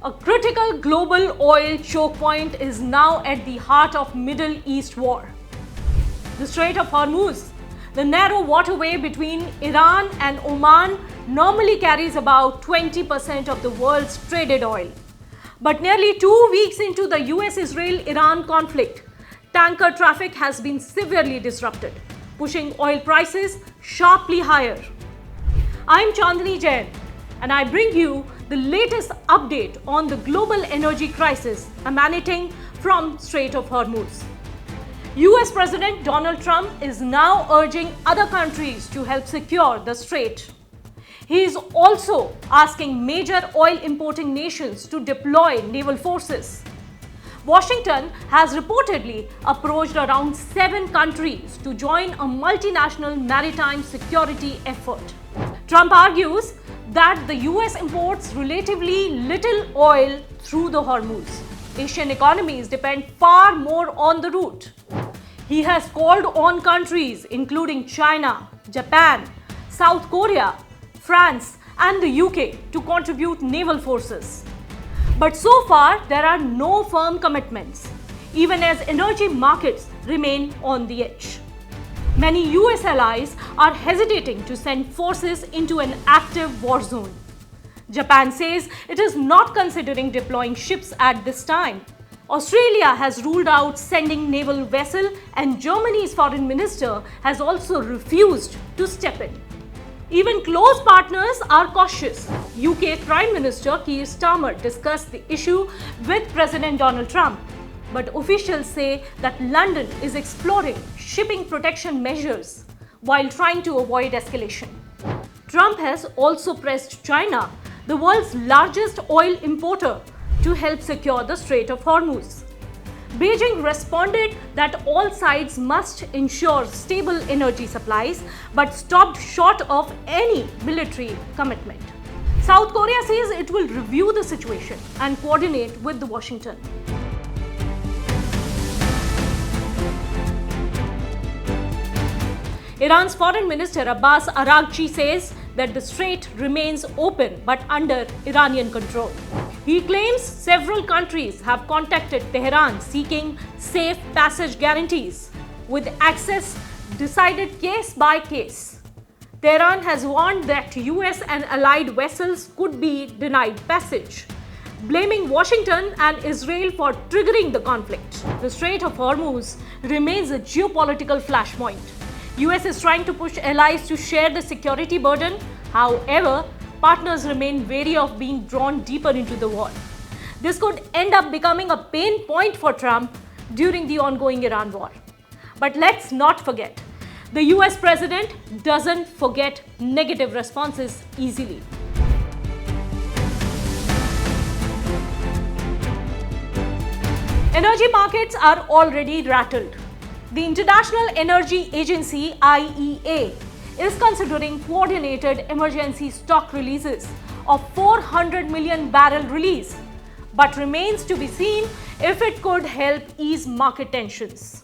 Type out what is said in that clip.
A critical global oil choke point is now at the heart of Middle East war. The Strait of Hormuz, the narrow waterway between Iran and Oman, normally carries about 20% of the world's traded oil. But nearly 2 weeks into the US-Israel-Iran conflict, tanker traffic has been severely disrupted, pushing oil prices sharply higher. I'm Chandni Jain, and I bring you the latest update on the global energy crisis emanating from Strait of Hormuz. US President Donald Trump is now urging other countries to help secure the strait. He is also asking major oil importing nations to deploy naval forces. Washington has reportedly approached around 7 countries to join a multinational maritime security effort. Trump argues that the US imports relatively little oil through the Hormuz. Asian economies depend far more on the route. He has called on countries including China, Japan, South Korea, France, and the UK to contribute naval forces. But so far, there are no firm commitments, even as energy markets remain on the edge. Many US allies are hesitating to send forces into an active war zone. Japan says it is not considering deploying ships at this time. Australia has ruled out sending naval vessel, and Germany's foreign minister has also refused to step in. Even close partners are cautious. UK Prime Minister Keir Starmer discussed the issue with President Donald Trump, but officials say that London is exploring shipping protection measures while trying to avoid escalation. Trump has also pressed China, the world's largest oil importer, to help secure the Strait of Hormuz. Beijing responded that all sides must ensure stable energy supplies, but stopped short of any military commitment. South Korea says it will review the situation and coordinate with Washington. Iran's Foreign Minister Abbas Araghchi says that the strait remains open but under Iranian control. He claims several countries have contacted Tehran seeking safe passage guarantees, with access decided case by case. Tehran has warned that US and allied vessels could be denied passage, blaming Washington and Israel for triggering the conflict. The Strait of Hormuz remains a geopolitical flashpoint. US is trying to push allies to share the security burden. However, partners remain wary of being drawn deeper into the war. This could end up becoming a pain point for Trump during the ongoing Iran war. But let's not forget, the US president doesn't forget negative responses easily. Energy markets are already rattled. The International Energy Agency, IEA, is considering coordinated emergency stock releases of 400 million barrel release, but remains to be seen if it could help ease market tensions.